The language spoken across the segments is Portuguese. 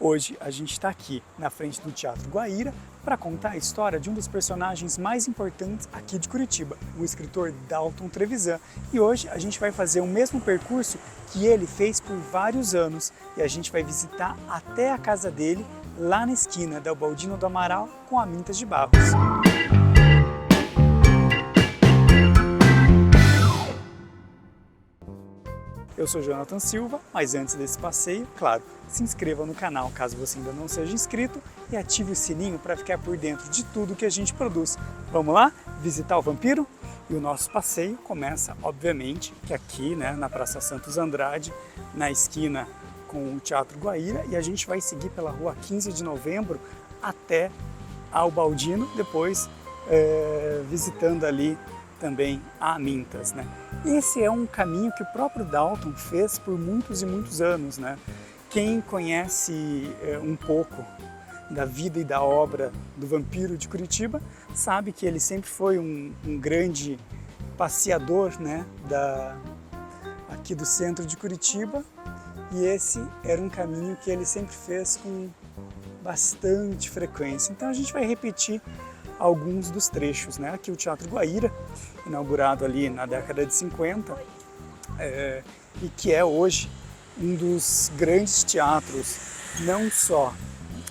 Hoje a gente está aqui na frente do Teatro Guaíra para contar a história de um dos personagens mais importantes aqui de Curitiba, o escritor Dalton Trevisan. E hoje a gente vai fazer o mesmo percurso que ele fez por vários anos e a gente vai visitar até a casa dele, lá na esquina da Ubaldino do Amaral com a Mintas de Barros. Eu sou Jonathan Silva, mas antes desse passeio, claro, se inscreva no canal caso você ainda não seja inscrito e ative o sininho para ficar por dentro de tudo que a gente produz. Vamos lá visitar o vampiro? E o nosso passeio começa, obviamente, que aqui, na Praça Santos Andrade, na esquina com o Teatro Guaíra, e a gente vai seguir pela rua 15 de novembro até a Ubaldino, depois visitando ali também a Mintas, Esse é um caminho que o próprio Dalton fez por muitos e muitos anos, Quem conhece um pouco da vida e da obra do vampiro de Curitiba sabe que ele sempre foi um grande passeador, aqui do centro de Curitiba, e esse era um caminho que ele sempre fez com bastante frequência. Então a gente vai repetir alguns dos trechos, Aqui o Teatro Guaíra, inaugurado ali na década de 50, e que é hoje um dos grandes teatros, não só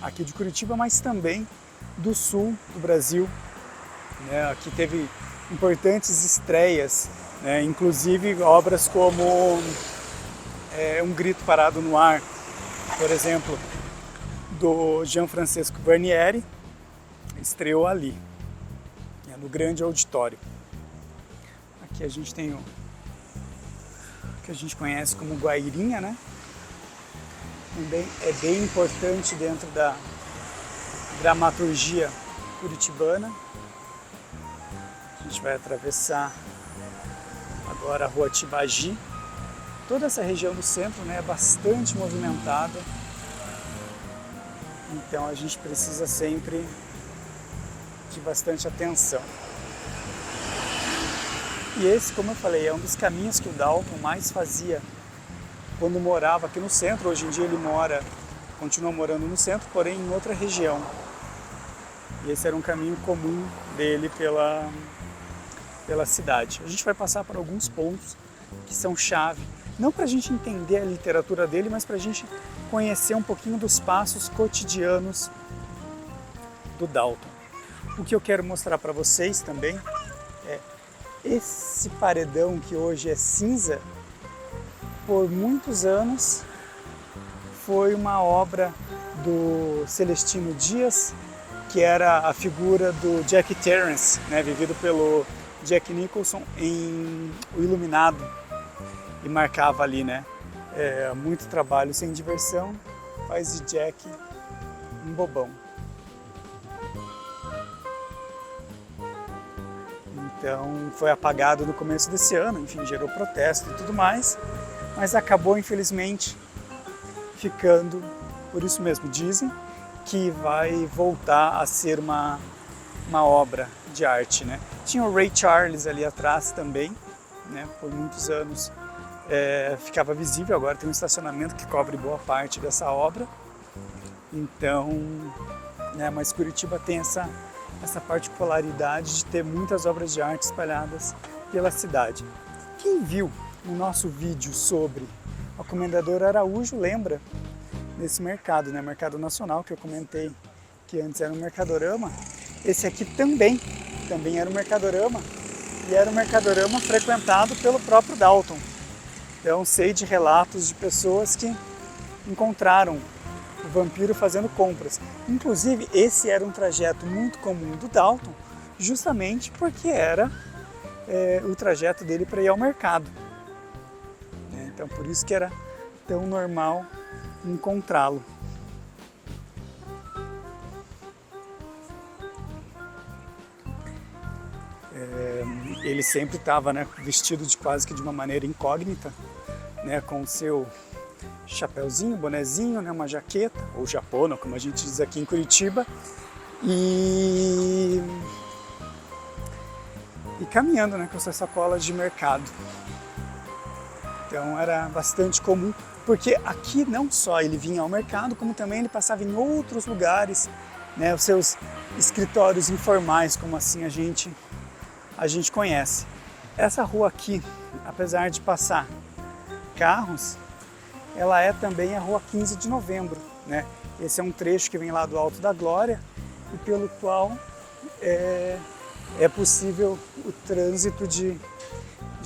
aqui de Curitiba, mas também do sul do Brasil. Aqui teve importantes estreias, inclusive obras como Um Grito Parado no Ar, por exemplo, do Gianfrancesco Guarnieri, estreou ali, no grande auditório. Aqui a gente tem o que a gente conhece como Guairinha, Também é bem importante dentro da dramaturgia curitibana. A gente vai atravessar agora a Rua Tibagi. Toda essa região do centro, é bastante movimentada, então a gente precisa sempre de bastante atenção. E esse, como eu falei, é um dos caminhos que o Dalton mais fazia quando morava aqui no centro. Hoje em dia ele continua morando no centro, porém em outra região. E esse era um caminho comum dele pela cidade. A gente vai passar por alguns pontos que são chave, não para a gente entender a literatura dele, mas para a gente conhecer um pouquinho dos passos cotidianos do Dalton. O que eu quero mostrar para vocês também é esse paredão que hoje é cinza, por muitos anos foi uma obra do Celestino Dias, que era a figura do Jack Torrance, vivido pelo Jack Nicholson em O Iluminado, e marcava ali, muito trabalho sem diversão, faz de Jack um bobão. Então foi apagado no começo desse ano, enfim, gerou protesto e tudo mais, mas acabou infelizmente ficando por isso mesmo. Dizem que vai voltar a ser uma obra de arte, Tinha o Ray Charles ali atrás também, por muitos anos ficava visível, agora tem um estacionamento que cobre boa parte dessa obra. Então, mas Curitiba tem essa particularidade de ter muitas obras de arte espalhadas pela cidade. Quem viu o nosso vídeo sobre o Comendador Araújo lembra desse mercado, Mercado Nacional, que eu comentei que antes era um Mercadorama. Esse aqui também era um Mercadorama, e era um Mercadorama frequentado pelo próprio Dalton. Então sei de relatos de pessoas que encontraram o vampiro fazendo compras. Inclusive, esse era um trajeto muito comum do Dalton, justamente porque era o trajeto dele para ir ao mercado. Então, por isso que era tão normal encontrá-lo. Ele sempre estava vestido de quase que de uma maneira incógnita, com o seu chapéuzinho, bonezinho, uma jaqueta, ou japona, como a gente diz aqui em Curitiba, e caminhando com essas sacolas de mercado. Então era bastante comum porque aqui não só ele vinha ao mercado, como também ele passava em outros lugares, né, os seus escritórios informais, como assim a gente conhece. Essa rua aqui, apesar de passar carros, ela é também a rua 15 de novembro, né? Esse é um trecho que vem lá do Alto da Glória e pelo qual é possível o trânsito de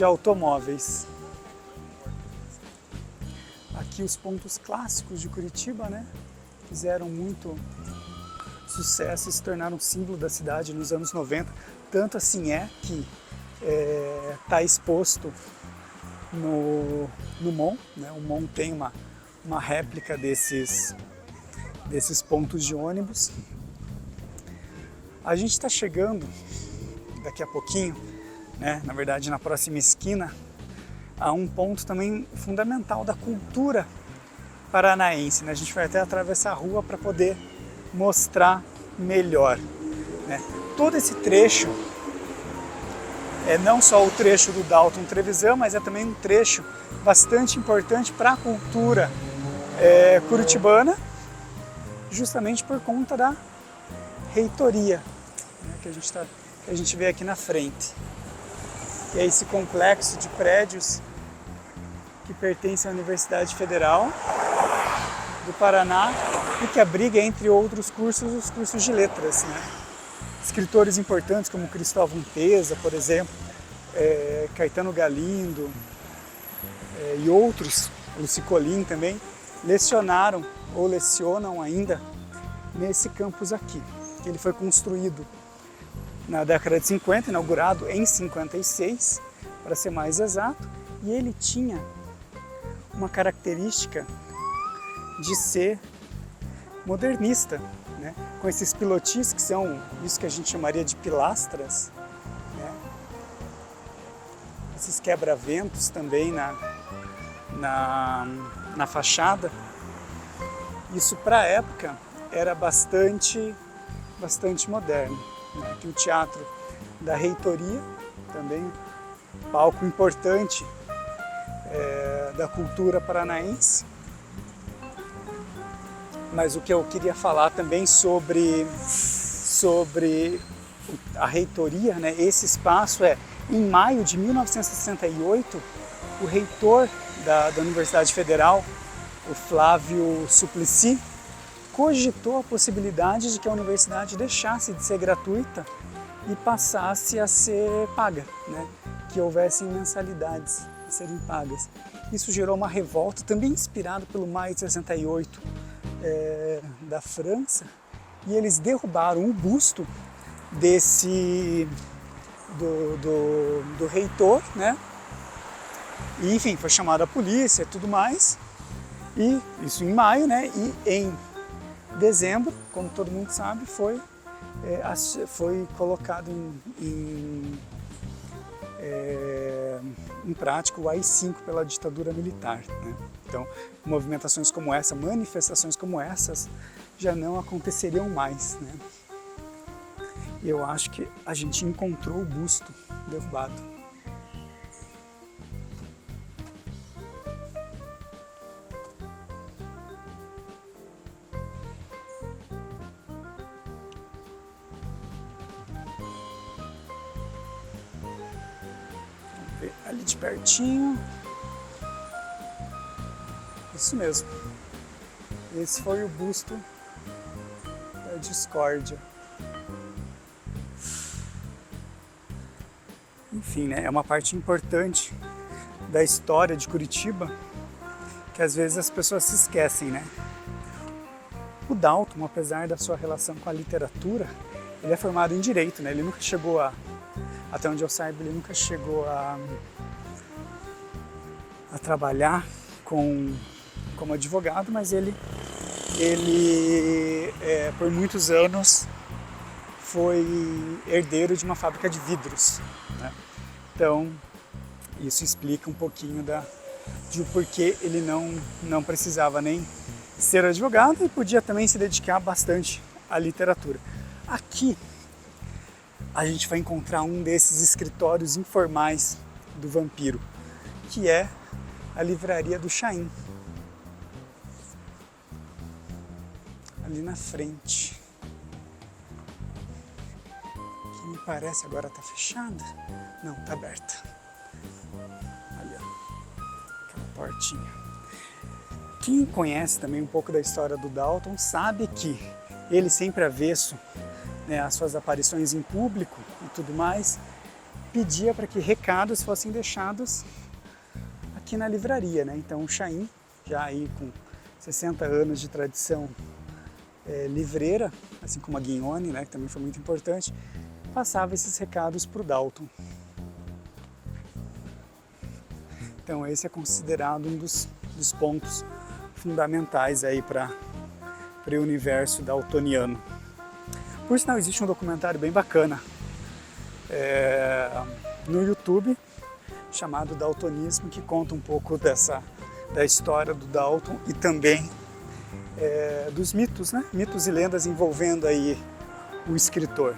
automóveis. Aqui os pontos clássicos de Curitiba, né? Fizeram muito sucesso e se tornaram símbolo da cidade nos anos 90. Tanto assim que está exposto no MON, né? O MON tem uma réplica desses pontos de ônibus. A gente está chegando daqui a pouquinho, né? Na verdade na próxima esquina, a um ponto também fundamental da cultura paranaense, né? A gente vai até atravessar a rua para poder mostrar melhor, né? Todo esse trecho é não só o trecho do Dalton Trevisan, mas é também um trecho bastante importante para a cultura curitibana, justamente por conta da reitoria, né, que a gente vê aqui na frente. E é esse complexo de prédios que pertence à Universidade Federal do Paraná e que abriga, entre outros cursos, os cursos de letras, né? Escritores importantes como Cristóvão Pesa, por exemplo, Caetano Galindo e outros, Luci Colin também, lecionaram ou lecionam ainda nesse campus aqui. Ele foi construído na década de 50, inaugurado em 56, para ser mais exato, e ele tinha uma característica de ser modernista, né? Com esses pilotis que são isso que a gente chamaria de pilastras, né? Esses quebra-ventos também na fachada. Isso para a época era bastante moderno, né? Aqui o Teatro da Reitoria, também palco importante da cultura paranaense. Mas o que eu queria falar também sobre a reitoria, né? Esse espaço em maio de 1968, o reitor da Universidade Federal, o Flávio Suplicy, cogitou a possibilidade de que a universidade deixasse de ser gratuita e passasse a ser paga, né? Que houvessem mensalidades a serem pagas. Isso gerou uma revolta, também inspirado pelo maio de 68, da França, e eles derrubaram o busto do reitor, né? E, enfim, foi chamada a polícia e tudo mais, e isso em maio, né? E em dezembro, como todo mundo sabe, foi colocado em prática o AI-5 pela ditadura militar, né? Então, movimentações como essa, manifestações como essas, já não aconteceriam mais, né? E eu acho que a gente encontrou o busto derrubado. Vamos ver ali de pertinho. Isso mesmo. Esse foi o busto da discórdia. Enfim, né? É uma parte importante da história de Curitiba que às vezes as pessoas se esquecem, né? O Dalton, apesar da sua relação com a literatura, ele é formado em Direito, né? Ele nunca chegou até onde eu saiba, ele nunca chegou a trabalhar como advogado, mas ele por muitos anos foi herdeiro de uma fábrica de vidros, né? Então isso explica um pouquinho de porquê ele não precisava nem ser advogado e podia também se dedicar bastante à literatura. Aqui a gente vai encontrar um desses escritórios informais do vampiro, que é a Livraria do Chaim. ali na frente, que me parece agora tá fechada. Não, tá aberta. Ali, ó, aquela portinha. Quem conhece também um pouco da história do Dalton sabe que ele sempre avesso, né, as suas aparições em público e tudo mais, pedia para que recados fossem deixados aqui na livraria, né? Então o Chaim, já aí com 60 anos de tradição livreira, assim como a Guignone, né, que também foi muito importante, passava esses recados para o Dalton. Então esse é considerado um dos pontos fundamentais aí para o universo daltoniano. Por sinal, existe um documentário bem bacana no YouTube chamado Daltonismo, que conta um pouco da história do Dalton e também dos mitos, né? Mitos e lendas envolvendo aí o escritor.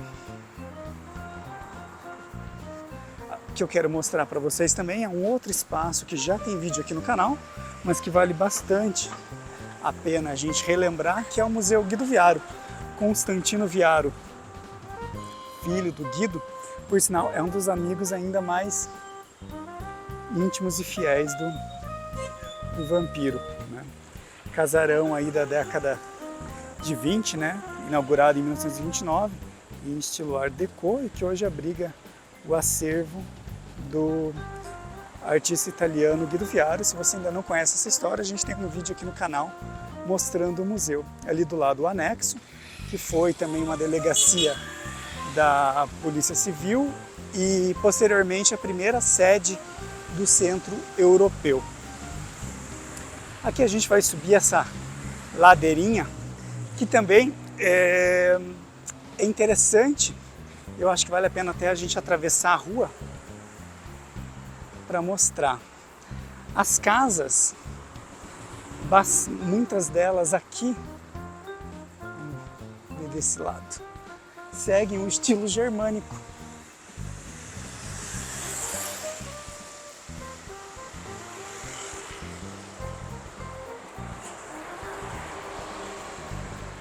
O que eu quero mostrar para vocês também é um outro espaço que já tem vídeo aqui no canal, mas que vale bastante a pena a gente relembrar, que é o Museu Guido Viaro. Constantino Viaro, filho do Guido, por sinal, é um dos amigos ainda mais íntimos e fiéis do vampiro, né? Casarão aí da década de 20, né? Inaugurado em 1929, em estilo Art Deco, e que hoje abriga o acervo do artista italiano Guido Viaro. Se você ainda não conhece essa história, a gente tem um vídeo aqui no canal mostrando o museu. Ali do lado o anexo, que foi também uma delegacia da Polícia Civil e posteriormente a primeira sede do Centro Europeu. Aqui a gente vai subir essa ladeirinha, que também é interessante. Eu acho que vale a pena até a gente atravessar a rua para mostrar. As casas, muitas delas aqui, desse lado, seguem um estilo germânico.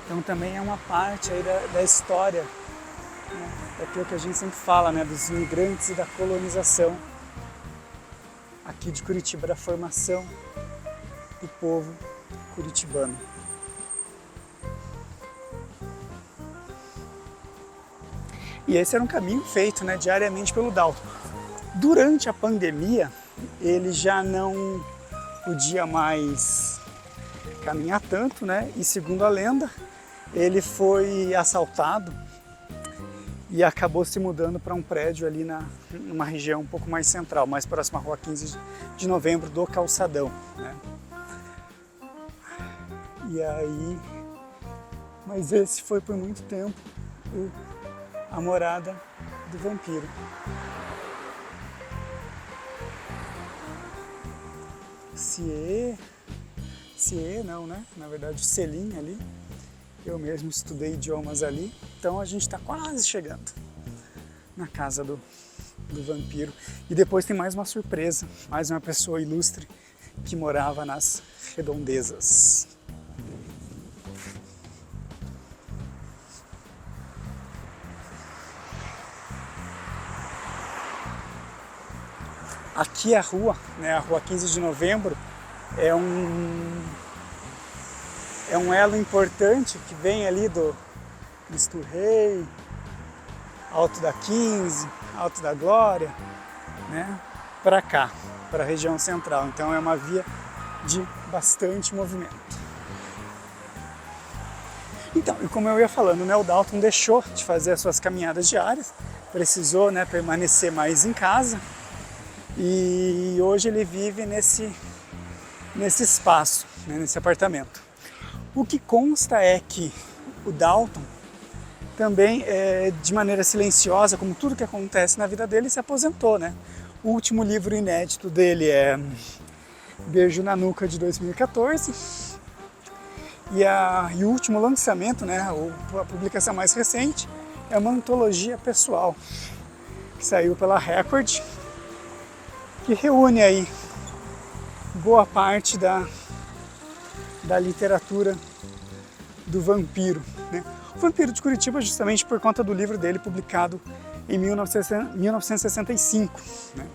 Então também é uma parte aí da história, né, daquilo que a gente sempre fala, né, dos imigrantes e da colonização aqui de Curitiba, da formação do povo curitibano. E esse era um caminho feito, né, diariamente pelo Dalton. Durante a pandemia, ele já não podia mais caminhar tanto, né? E segundo a lenda, ele foi assaltado e acabou se mudando para um prédio ali numa região um pouco mais central, mais próxima à Rua 15 de Novembro, do Calçadão, né? E aí, mas esse foi por muito tempo a morada do vampiro. CIE não, né? Na verdade, o Selim ali. Eu mesmo estudei idiomas ali. Então a gente está quase chegando na casa do vampiro. E depois tem mais uma surpresa, mais uma pessoa ilustre que morava nas redondezas. Aqui a rua, né, a Rua 15 de Novembro, é um elo importante que vem ali do Cristo Rei, Alto da 15, Alto da Glória, né, para cá, para a região central. Então é uma via de bastante movimento. Então, e como eu ia falando, né, o Dalton deixou de fazer as suas caminhadas diárias, precisou, né, permanecer mais em casa. E hoje ele vive nesse espaço, né, nesse apartamento. O que consta é que o Dalton também, de maneira silenciosa, como tudo que acontece na vida dele, se aposentou, né? O último livro inédito dele é Beijo na Nuca, de 2014. E o último lançamento, né, a publicação mais recente, é uma antologia pessoal, que saiu pela Record, que reúne aí boa parte da literatura do Vampiro, né? O Vampiro de Curitiba justamente por conta do livro dele publicado em 1965. Né?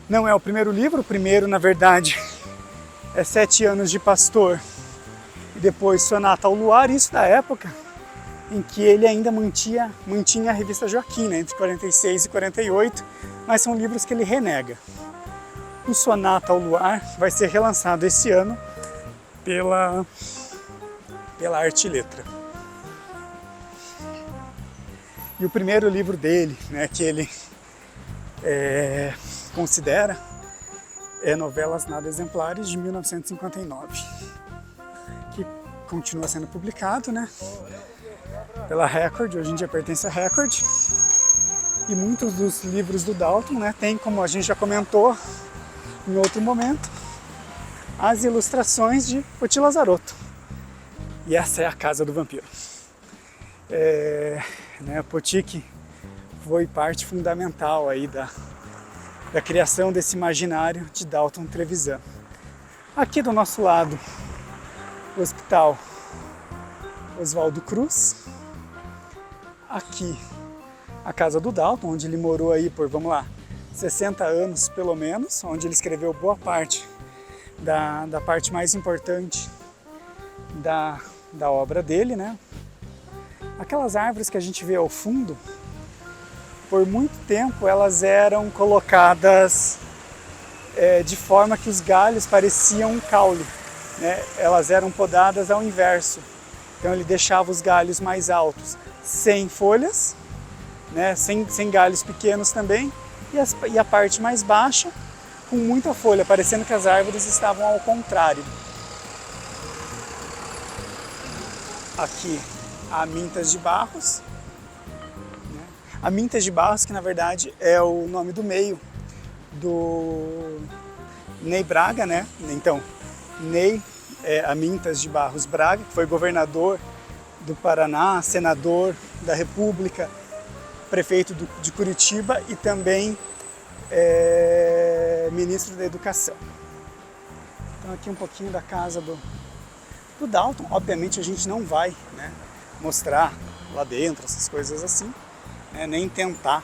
Não é o primeiro livro, o primeiro, na verdade, é 7 Anos de Pastor e depois Sonata ao Luar, isso da época em que ele ainda mantinha a revista Joaquim, né, entre 46 e 48, mas são livros que ele renega. O Sonata ao Luar vai ser relançado esse ano pela Arte e Letra. E o primeiro livro dele, né, que ele considera, é Novelas Nada Exemplares, de 1959, que continua sendo publicado, né, pela Record, hoje em dia pertence à Record. E muitos dos livros do Dalton, né, tem, como a gente já comentou em outro momento, as ilustrações de Oti Lazaroto. E essa é a Casa do Vampiro. Potik foi parte fundamental aí da criação desse imaginário de Dalton Trevisan. Aqui do nosso lado, o Hospital Oswaldo Cruz. Aqui, a casa do Dalton, onde ele morou aí por, 60 anos pelo menos, onde ele escreveu boa parte da parte mais importante da obra dele, né? Aquelas árvores que a gente vê ao fundo, por muito tempo elas eram colocadas de forma que os galhos pareciam um caule, né? Elas eram podadas ao inverso. Então ele deixava os galhos mais altos, sem folhas, né? sem galhos pequenos também, e a parte mais baixa com muita folha, parecendo que as árvores estavam ao contrário. Aqui a Mintas de Barros, né? A Mintas de Barros, que na verdade é o nome do meio do Ney Braga, né? Então, Ney Amintas de Barros Braga, que foi governador do Paraná, senador da República, prefeito de Curitiba e também ministro da Educação. Então aqui um pouquinho da casa do Dalton. Obviamente a gente não vai, né, mostrar lá dentro, essas coisas assim, né, nem tentar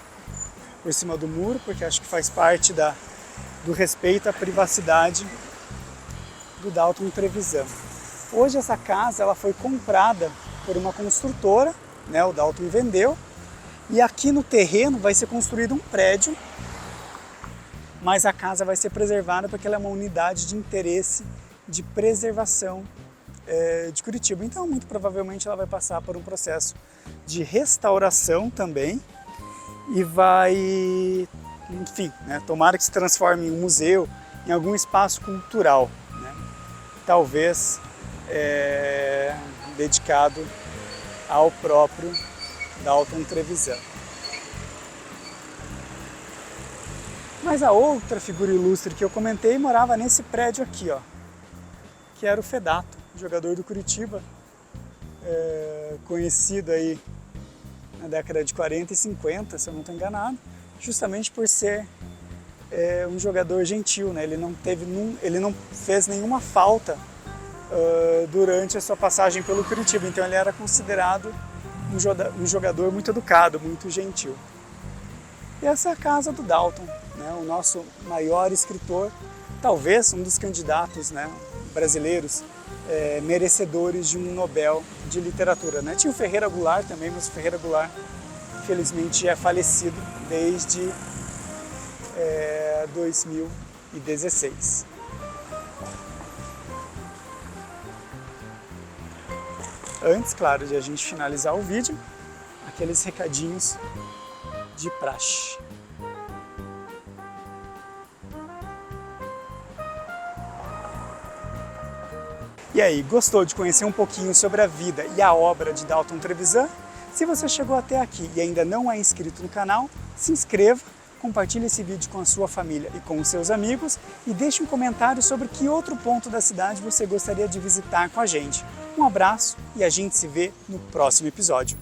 por cima do muro, porque acho que faz parte do respeito à privacidade do Dalton Trevisan. Hoje essa casa ela foi comprada por uma construtora, né, o Dalton vendeu, e aqui no terreno vai ser construído um prédio, mas a casa vai ser preservada porque ela é uma unidade de interesse de preservação de Curitiba. Então, muito provavelmente ela vai passar por um processo de restauração também e vai, enfim, né, tomara que se transforme em um museu, em algum espaço cultural, né, talvez dedicado ao próprio Dalton Trevisan. Mas a outra figura ilustre que eu comentei morava nesse prédio aqui, ó, que era o Fedato, jogador do Curitiba, conhecido aí na década de 40 e 50, se eu não estou enganado, justamente por ser um jogador gentil, né? Ele não fez nenhuma falta durante a sua passagem pelo Curitiba, então ele era considerado um jogador muito educado, muito gentil. E essa é a casa do Dalton, né? O nosso maior escritor, talvez um dos candidatos, né, brasileiros merecedores de um Nobel de Literatura, né? Tinha o Ferreira Goulart também, mas o Ferreira Goulart infelizmente é falecido desde 2016. Antes, claro, de a gente finalizar o vídeo, aqueles recadinhos de praxe. E aí, gostou de conhecer um pouquinho sobre a vida e a obra de Dalton Trevisan? Se você chegou até aqui e ainda não é inscrito no canal, se inscreva, compartilhe esse vídeo com a sua família e com os seus amigos e deixe um comentário sobre que outro ponto da cidade você gostaria de visitar com a gente. Um abraço e a gente se vê no próximo episódio.